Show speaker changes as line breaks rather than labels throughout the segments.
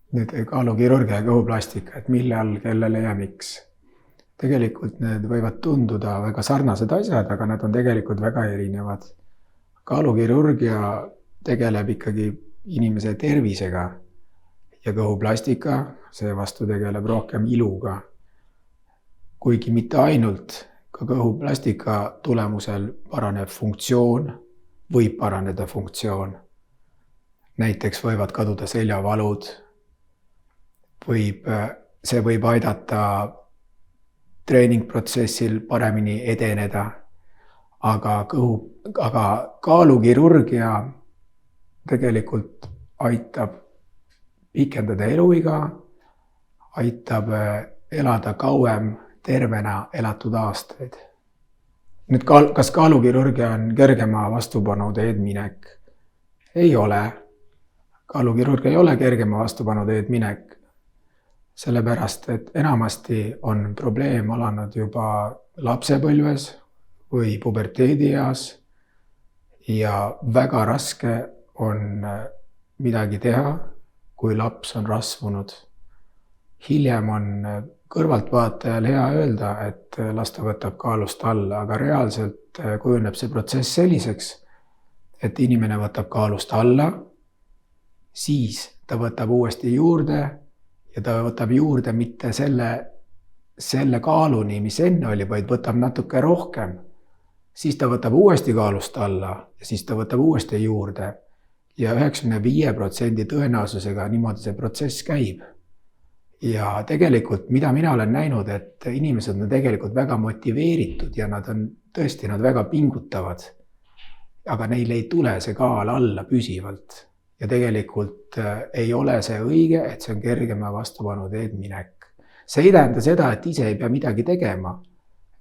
Nüüd kaalukirurgia ja kõhuplastika, et millal, kellele ja miks. Tegelikult need võivad tunduda väga sarnased asjad, aga nad on tegelikult väga erinevad. Kaalukirurgia tegeleb ikkagi inimese tervisega ja kõhuplastika seevastu tegeleb rohkem iluga. Kuigi mitte ainult, ka kõhuplastika tulemusel paraneb funktsioon, võib paraneda funktsioon. Näiteks võivad kaduda seljavalud, see võib aidata treeningprotsessil paremini edeneda, aga kaalukirurgia tegelikult aitab pikendada eluiga, aitab elada kauem tervena elatud aastaid. Nüüd kas kaalukirurgia on kergema vastupanu teed minek? Ei ole. Kaalukirurgia ei ole kergema vastupanu teed minek. Sellepärast, et enamasti on probleem alanud juba lapsepõlves või puberteedieas ja väga raske on midagi teha, kui laps on rasvunud. Hiljem on kõrvaltvaatajal hea öelda, et las ta võtab kaalust alla, aga reaalselt kujuneb see protsess selliseks, et inimene võtab kaalust alla, siis ta võtab uuesti juurde ja ta võtab juurde mitte selle kaaluni, mis enne oli, vaid võtab natuke rohkem. Siis ta võtab uuesti kaalust alla ja siis ta võtab uuesti juurde. Ja 95% tõenäosusega niimoodi see protsess käib. Ja tegelikult, mida mina olen näinud, et inimesed on tegelikult väga motiveeritud ja nad väga pingutavad. Aga neil ei tule see kaal alla püsivalt. Ja tegelikult ei ole see õige, et see on kergema vastupanu teed minek. See ei tähenda seda, et ise ei pea midagi tegema.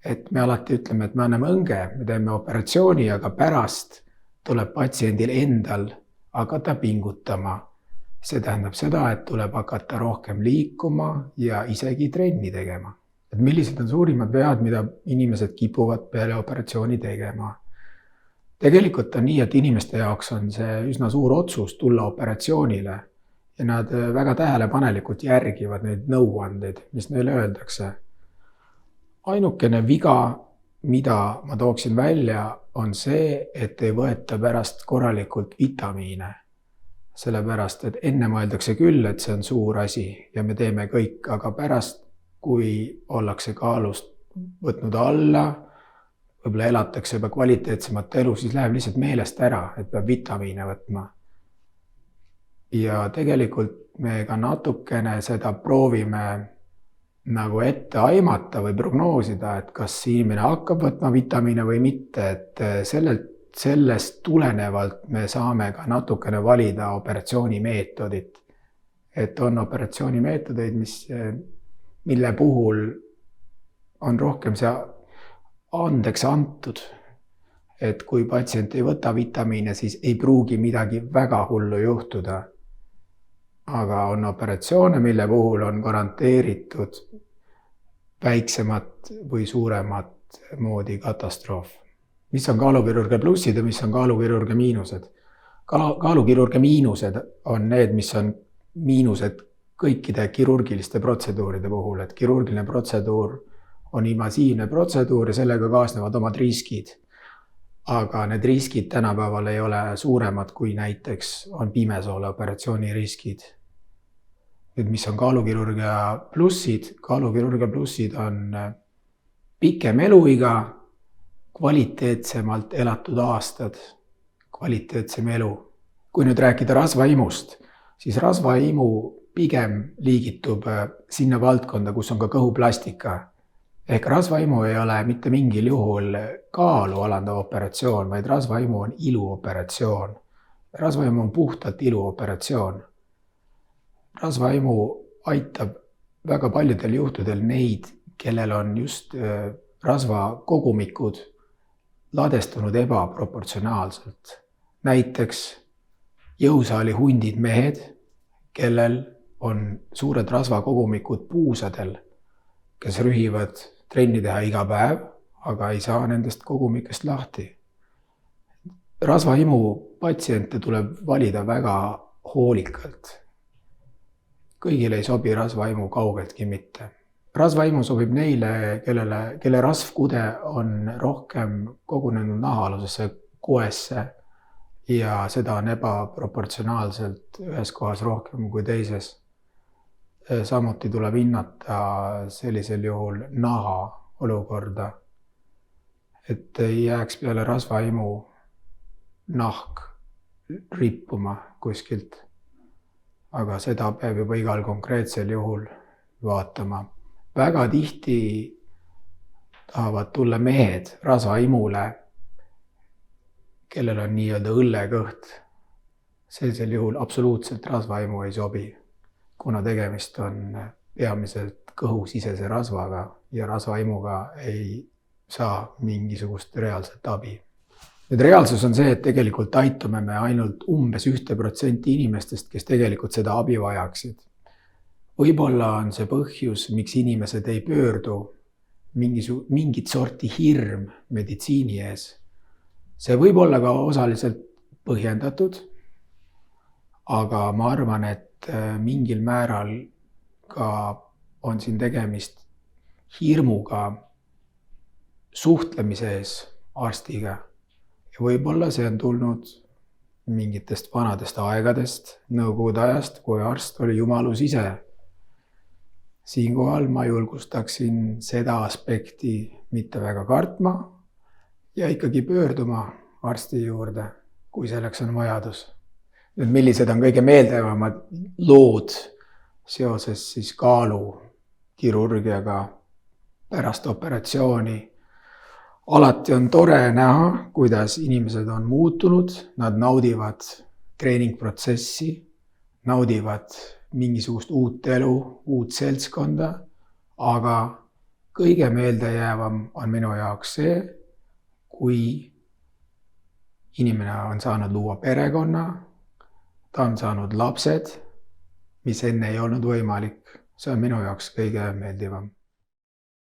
Et me alati ütleme, et me anname õnge, me teeme operatsiooni, aga pärast tuleb patsiendil endal hakata pingutama. See tähendab seda, et tuleb hakata rohkem liikuma ja isegi trenni tegema. Et millised on suurimad vead, mida inimesed kipuvad peale operatsiooni tegema? Tegelikult on nii, et inimeste jaoks on see üsna suur otsus tulla operatsioonile ja nad väga tähelepanelikult järgivad neid nõuandeid, mis neile öeldakse. Ainukene viga, mida ma tooksin välja, on see, et ei võeta pärast korralikult vitamiine. Sellepärast, et enne mõeldakse küll, et see on suur asi ja me teeme kõik, aga pärast, kui ollakse kaalust võtnud alla, võib-olla elatakse juba kvaliteetsemat elu, siis läheb lihtsalt meelest ära, et peab vitamiine võtma. Ja tegelikult me ka natukene seda proovime nagu ette aimata või prognoosida, et kas inimene hakkab võtma vitamiine või mitte, et sellest tulenevalt me saame ka natukene valida operatsioonimeetodit. Et on operatsioonimeetodeid, mille puhul on rohkem see andeks antud, et kui patsient ei võta vitamiine, siis ei pruugi midagi väga hullu juhtuda. Aga on operatsioone, mille puhul on garanteeritud väiksemat või suuremat moodi katastroof. Mis on kaalukirurgia plussid ja mis on kaalukirurgia miinused? Kaalukirurgia miinused on need, mis on miinused kõikide kirurgiliste protseduuride puhul, et kirurgiline protseduur on invasiivne protseduur ja sellega kaasnevad omad riskid. Aga need riskid tänapäeval ei ole suuremad kui näiteks on pimesoole operatsiooni riskid. Nüüd, mis on kaalukirurgia plussid? Kaalukirurgia plussid on pikem eluiga, kvaliteetsemalt elatud aastad, kvaliteetsem elu. Kui nüüd rääkida rasvaimust, siis rasvaimu pigem liigitub sinna valdkonda, kus on ka kõhuplastika. Ehk rasvaimu ei ole mitte mingil juhul kaalu alandav operatsioon, vaid rasvaimu on iluoperatsioon. Rasvaimu on puhtalt iluoperatsioon. Rasvaimu aitab väga paljudel juhtudel neid, kellel on just rasvakogumikud ladestunud ebaproportsionaalselt. Näiteks jõusaali hundid mehed, kellel on suured rasvakogumikud puusadel, kes rühivad trenni teha iga päev, aga ei saa nendest kogumikest lahti. Rasvaimu patsiente tuleb valida väga hoolikalt. kõigile ei sobi rasvaimu kaugeltki mitte. Rasvaimu sobib neile, kelle rasvkude on rohkem kogunenud nahaalusesse koesse ja seda on ebaproportsionaalselt ühes kohas rohkem kui teises. Samuti tuleb hinnata sellisel juhul naha olukorda, et ei jääks peale rasvaimu nahk rippuma kuskilt. Aga seda peab juba igal konkreetsel juhul vaatama. Väga tihti tahavad tulla mehed rasvaimule, kellel on nii-öelda õllekõht. Sellisel juhul absoluutselt rasvaimu ei sobi, kuna tegemist on peamiselt kõhusisese rasvaga ja rasvaimuga ei saa mingisugust reaalset abi. Nüüd reaalsus on see, et tegelikult aitame me ainult umbes 1% inimestest, kes tegelikult seda abi vajaksid. Võib-olla on see põhjus, miks inimesed ei pöördu mingit sorti hirm meditsiini ees. See võib olla ka osaliselt põhjendatud, aga ma arvan, et mingil määral ka on siin tegemist hirmuga suhtlemise ees arstiga. Ja võib-olla see on tulnud mingitest vanadest aegadest, nõukogude ajast, kui arst oli jumalus ise. Siinkohal ma julgustaksin seda aspekti mitte väga kartma ja ikkagi pöörduma arsti juurde, kui selleks on vajadus. Nüüd, millised on kõige meeldivamad lood seoses siis kaalukirurgiaga pärast operatsiooni. Alati on tore näha, kuidas inimesed on muutunud, nad naudivad treeningprotsessi, naudivad mingisugust uut elu, uut seltskonda, aga kõige meeldejäävam on minu jaoks see, kui inimene on saanud luua perekonna, ta on saanud lapsed, mis enne ei olnud võimalik. See on minu jaoks kõige meeldivam.